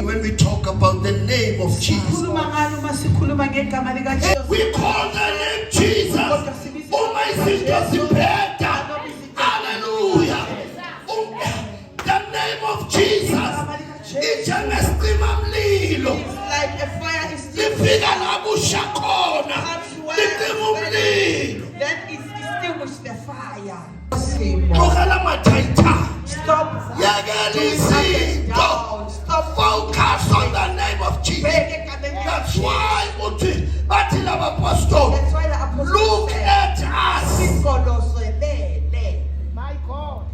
when we talk about the name of Jesus, we call the name Jesus. Oh my sister, hallelujah. The name of Jesus. It's like a fire is still then it extinguishes the fire. Stop. Focus on the name of Jesus. That's why the apostle look at us. My God.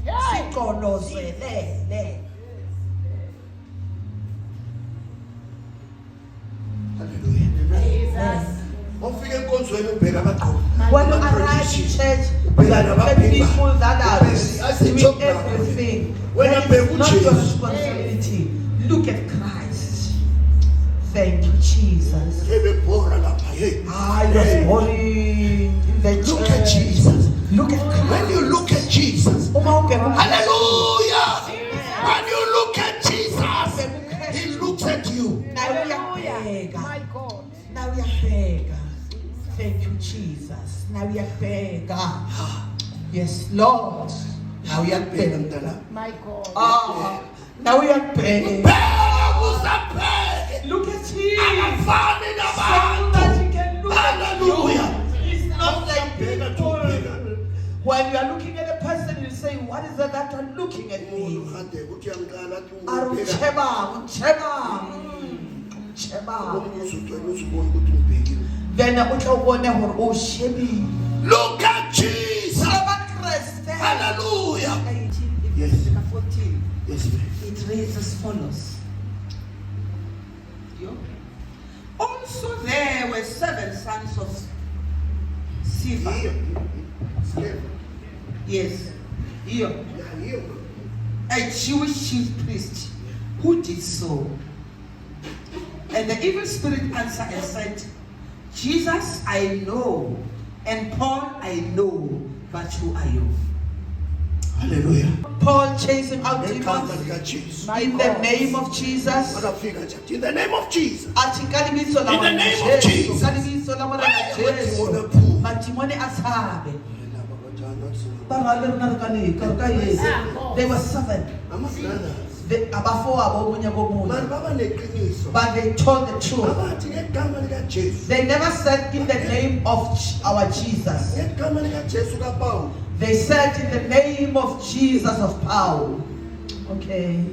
When you arrive in church, people that are doing everything, it's not your responsibility. Look at Christ. Thank you, Jesus. I was born in the church. Look at Jesus. Look at Christ. When you look at Jesus, hallelujah. When you look at Jesus, He looks at you. My God. Now we are big. Thank you, Jesus. Now we are big. Yes, Lord. Now we are big. My God. Now we are big. Look at Jesus. So that you can look at you. It's not like people. When you are looking at a person, you say, what is that are looking at me? Then look at Jesus. Hallelujah. Yes. 14. Yes. It reads as follows. Also there were 7 sons of Sceva. Yes. A Jewish chief priest who did so. And the evil spirit answered and said, Jesus I know, and Paul I know, but who are you? Hallelujah. Paul chasing out demons in the name of Jesus. In the name of Jesus. In the name of Jesus. There were 7. But they told the truth. They never said in the name of our Jesus. They said in the name of Jesus of Paul. Okay.